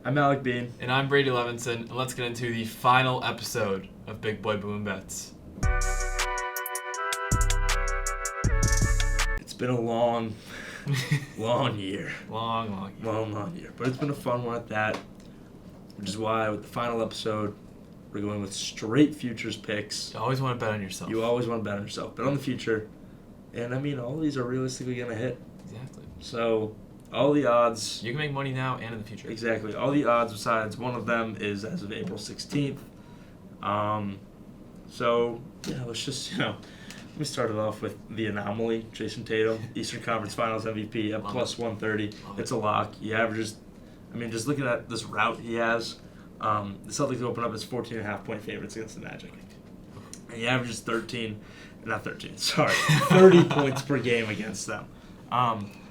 I'm Alec Bean. And I'm Brady Levinson, and let's get into the final episode of Big Boy Boomin' Bets. It's been a long year. Long year. But it's been a fun one at that, which is why with the final episode, we're going with straight futures picks. You always want to bet on yourself. You always want to bet on yourself. Bet on the future. And, all of these are realistically going to hit. Exactly. So, all the odds... You can make money now and in the future. Exactly. All the odds besides one of them is as of April 16th. Let's just, let me start it off with the anomaly. Jason Tatum, Eastern Conference Finals MVP at plus 130. It's a lock. He averages, just looking at this route he has, the Celtics open up as 14.5-point favorites against the Magic. And he averages 30 points per game against them.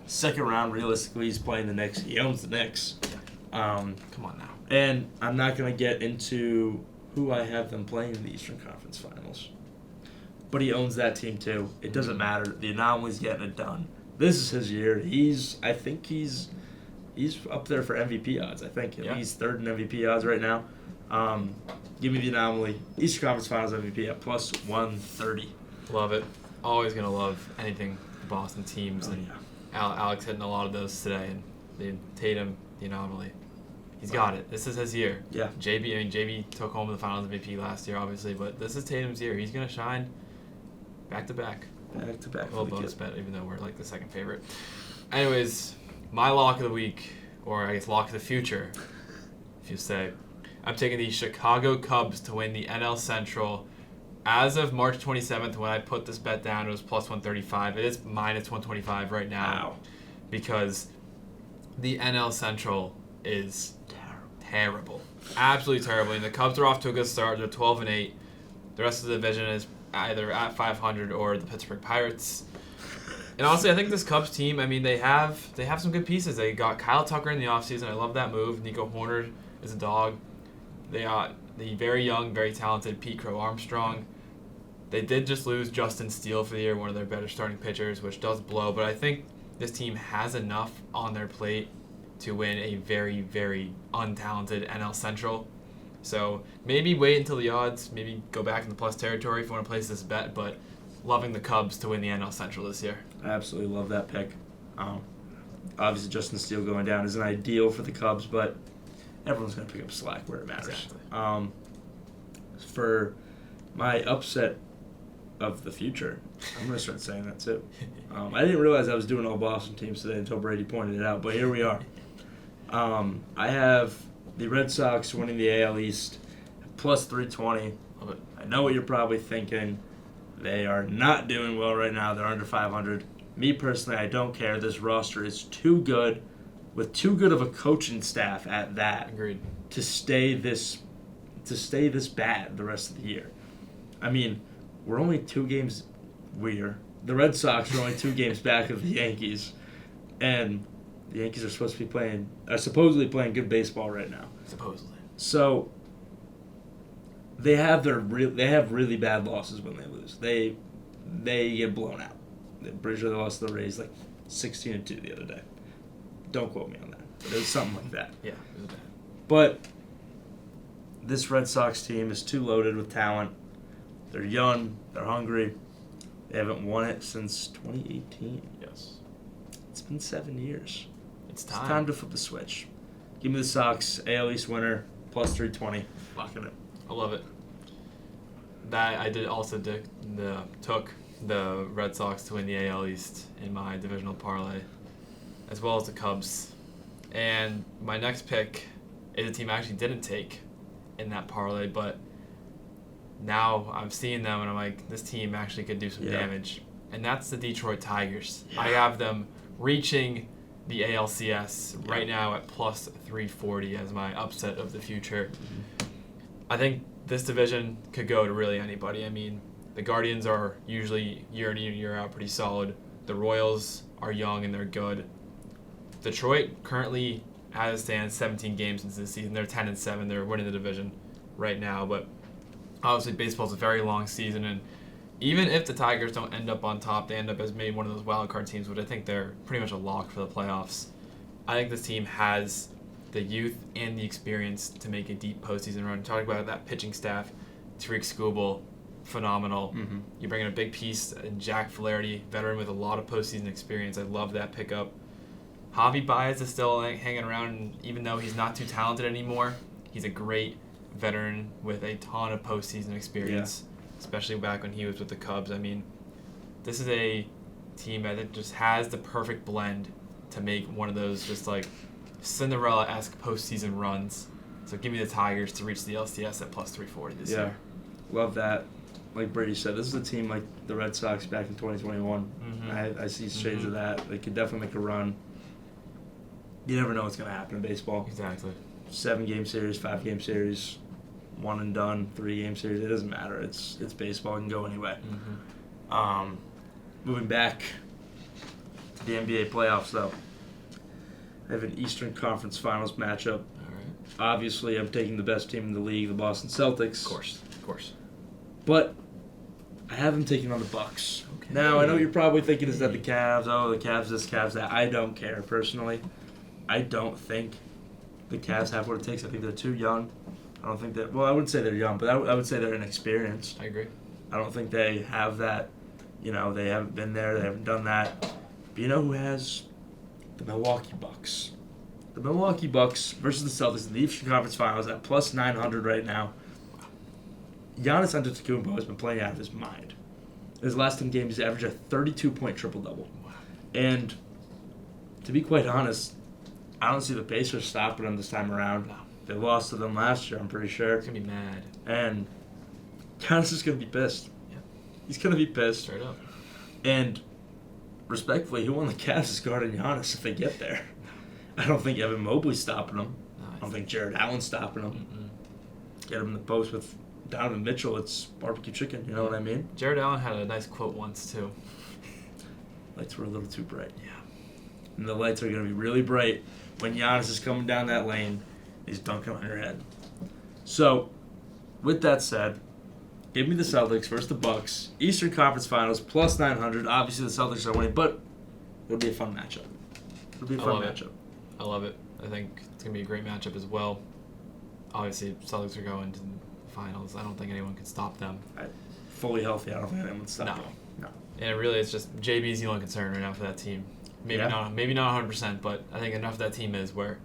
Second round, realistically, he's playing the Knicks. He owns the Knicks. Come on now. And I'm not going to get into who I have them playing in the Eastern Conference Finals. But he owns that team too. It doesn't matter. The anomaly's getting it done. This is his year. I think he's up there for MVP odds. I think he's third in MVP odds right now. Give me the anomaly. Eastern Conference Finals MVP at plus 130. Love it. Always going to love anything Boston teams. Alex hitting a lot of those today. And the Tatum, the anomaly. He's got it. This is his year. Yeah. JB took home the Finals MVP last year, obviously, but this is Tatum's year. He's going to shine back to back. Back to back. A little bonus bet, even though we're like the second favorite. Anyways, my lock of the week, or I guess lock of the future, if you say, I'm taking the Chicago Cubs to win the NL Central. As of March 27th, when I put this bet down, it was plus 135. It is minus 125 right now. Wow. Because the NL Central is terrible. Absolutely terrible. And the Cubs are off to a good start. They're 12-8. The rest of the division is either at 500 or the Pittsburgh Pirates. And honestly, I think this Cubs team, they have some good pieces. They got Kyle Tucker in the offseason. I love that move. Nico Horner is a dog. They got the very young, very talented Pete Crow Armstrong. They did just lose Justin Steele for the year, one of their better starting pitchers, which does blow. But I think this team has enough on their plate to win a very, very untalented NL Central. So maybe wait until the odds, maybe go back in the plus territory if you want to place this bet, but loving the Cubs to win the NL Central this year. I absolutely love that pick. Obviously, Justin Steele going down isn't ideal for the Cubs, but everyone's going to pick up slack where it matters. Exactly. For my upset of the future, I'm going to start saying that too. I didn't realize I was doing all Boston teams today until Brady pointed it out, but here we are. I have the Red Sox winning the AL East plus 320. Love it. I know what you're probably thinking. They are not doing well right now. They're under 500. Me personally, I don't care. This roster is too good, with too good of a coaching staff at that. Agreed. To stay this bad the rest of the year. We're only 2 games. The Red Sox are only 2 games back of the Yankees, and the Yankees are supposedly playing good baseball right now. Supposedly. So they have really bad losses when they lose. They get blown out. I'm pretty sure they lost to the Rays 16-2 the other day. Don't quote me on that. But it was something like that. Yeah, it was bad. But this Red Sox team is too loaded with talent. They're young. They're hungry. They haven't won it since 2018. Yes. It's been 7 years. It's time. It's time to flip the switch. Give me the Sox, AL East winner, plus 320. Locking it. I love it. That I did also took the Red Sox to win the AL East in my divisional parlay, as well as the Cubs. And my next pick is a team I actually didn't take in that parlay, but now I'm seeing them and I'm like, this team actually could do some damage. And that's the Detroit Tigers. Yeah. I have them reaching the ALCS right now at plus 340 as my upset of the future. Mm-hmm. I think this division could go to really anybody. The Guardians are usually year in and year out pretty solid. The Royals are young and they're good. Detroit currently, as it stands, 17 games into the season. They're 10-7. They're winning the division right now, but obviously baseball's a very long season, and even if the Tigers don't end up on top, they end up as maybe one of those wild card teams, which I think they're pretty much a lock for the playoffs. I think this team has the youth and the experience to make a deep postseason run. Talking about that pitching staff, Tariq Skubal, phenomenal. Mm-hmm. You bring in a big piece in Jack Flaherty, veteran with a lot of postseason experience. I love that pickup. Javi Baez is still hanging around, and even though he's not too talented anymore, he's a great veteran with a ton of postseason experience, especially back when he was with the Cubs. I mean, this is a team that just has the perfect blend to make one of those just like Cinderella-esque postseason runs. So give me the Tigers to reach the LCS at plus 340 this year. Love that. Like Brady said, this is a team like the Red Sox back in 2021. Mm-hmm. I see shades of that. They could definitely make a run. You never know what's going to happen in baseball. Exactly. 7-game series, 5-game series, 1 and done, 3-game series. It doesn't matter. It's baseball. It can go anyway. Mm-hmm. Moving back to the NBA playoffs, though. I have an Eastern Conference Finals matchup. All right. Obviously, I'm taking the best team in the league, the Boston Celtics. Of course. But I have them taking on the Bucks. Okay. Now, I know you're probably thinking, is that the Cavs? Oh, the Cavs this, Cavs that. I don't care, personally. I don't think the Cavs have what it takes. I think they're too young. I don't think that. Well, I wouldn't say they're young, but I would say they're inexperienced. I agree. I don't think they have that. You know, they haven't been there. They haven't done that. But you know who has? The Milwaukee Bucks. The Milwaukee Bucks versus the Celtics in the Eastern Conference Finals at plus 900 right now. Giannis Antetokounmpo has been playing out of his mind. In his last 10 games, he's averaged a 32-point triple-double. Wow. And to be quite honest, I don't see the Pacers stopping them this time around. No. They lost to them last year, I'm pretty sure. He's going to be mad. And Giannis is going to be pissed. Yeah. He's going to be pissed. Straight up. And respectfully, who on the Cavs is guarding Giannis if they get there? I don't think Evan Mobley's stopping him. No, I don't think Jared Allen's stopping him. Mm-mm. Get him in the post with Donovan Mitchell. It's barbecue chicken. You know what I mean? Jared Allen had a nice quote once, too. Lights were a little too bright. Yeah. And the lights are going to be really bright when Giannis is coming down that lane. He's dunking on your head. So, with that said, give me the Celtics versus the Bucks. Eastern Conference Finals plus 900. Obviously, the Celtics are winning, but it'll be a fun matchup. It'll be a fun matchup. I love it. I think it's going to be a great matchup as well. Obviously, Celtics are going to the finals. I don't think anyone can stop them. Fully healthy, I don't think anyone can stop No. them. No. And it really is just JB's the only concern right now for that team. Maybe not 100%, but I think enough of that team is where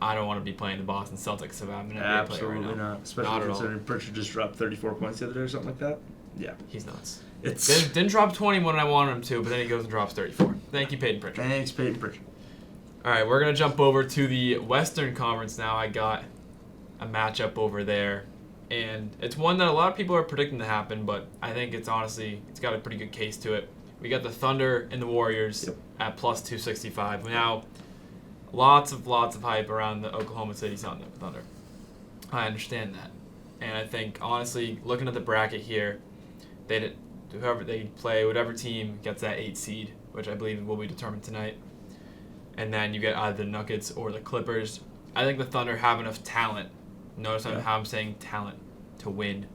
I don't want to be playing the Boston Celtics if I'm an NBA player right Absolutely now. not. Especially Not at all. considering Pritchard just dropped 34 points the other day or something like that. Yeah. He's nuts. It's Didn't drop 20 when I wanted him to, but then he goes and drops 34. Thank you, Peyton Pritchard. Thanks, Peyton Pritchard. All right, we're going to jump over to the Western Conference now. I got a matchup over there, and it's one that a lot of people are predicting to happen, but I think it's got a pretty good case to it. We got the Thunder and the Warriors at plus 265. Now, lots of hype around the Oklahoma City Thunder. I understand that. And I think, honestly, looking at the bracket here, whoever they play, whatever team gets that 8 seed, which I believe will be determined tonight, and then you get either the Nuggets or the Clippers. I think the Thunder have enough talent. Notice how I'm saying talent to win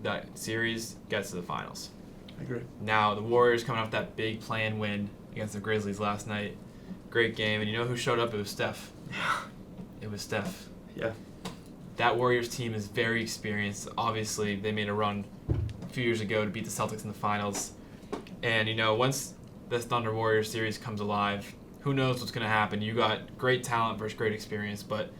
that series, gets to the finals. I agree. Now, the Warriors coming off that big play-in win against the Grizzlies last night. Great game. And you know who showed up? It was Steph. It was Steph. Yeah. That Warriors team is very experienced. Obviously, they made a run a few years ago to beat the Celtics in the finals. And, once this Thunder-Warriors series comes alive, who knows what's going to happen. You got great talent versus great experience, but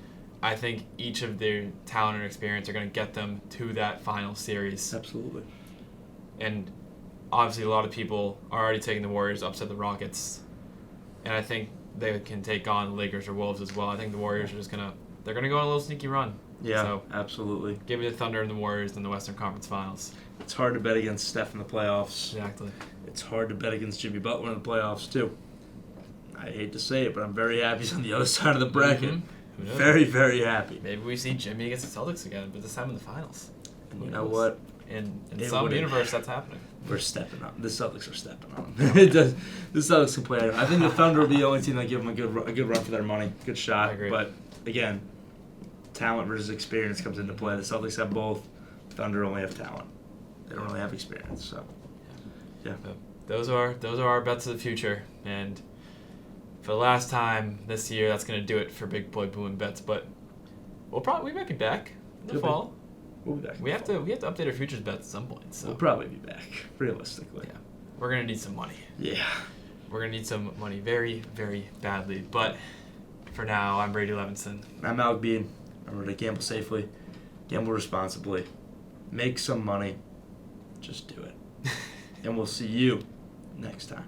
I think each of their talent and experience are going to get them to that final series. Absolutely. And obviously a lot of people are already taking the Warriors, upset the Rockets. And I think they can take on the Lakers or Wolves as well. I think the Warriors are just going to go on a little sneaky run. Yeah, so, absolutely. Give me the Thunder and the Warriors in the Western Conference Finals. It's hard to bet against Steph in the playoffs. Exactly. It's hard to bet against Jimmy Butler in the playoffs, too. I hate to say it, but I'm very happy he's on the other side of the bracket. Mm-hmm. Very, very happy. Maybe we see Jimmy against the Celtics again, but this time in the finals. And you know what? In some universe, that's happening. We're stepping on. The Celtics are stepping on them. The Celtics can play. I think the Thunder will be the only team that give them a good run for their money. Good shot. I agree. But, again, talent versus experience comes into play. The Celtics have both. Thunder only have talent. They don't really have experience. So, yeah. Those are our bets of the future, and for the last time this year. That's gonna do it for Big Boy Boomin' Bets. But we might be back in the Could be. fall. We'll be back. We have to update our futures bets at some point. So We'll probably be back, realistically. yeah, we're gonna need some money. Yeah. We're gonna need some money very, very badly. But for now, I'm Brady Levinson. I'm Alec Bean. Remember to gamble safely, gamble responsibly, make some money. Just do it. And we'll see you next time.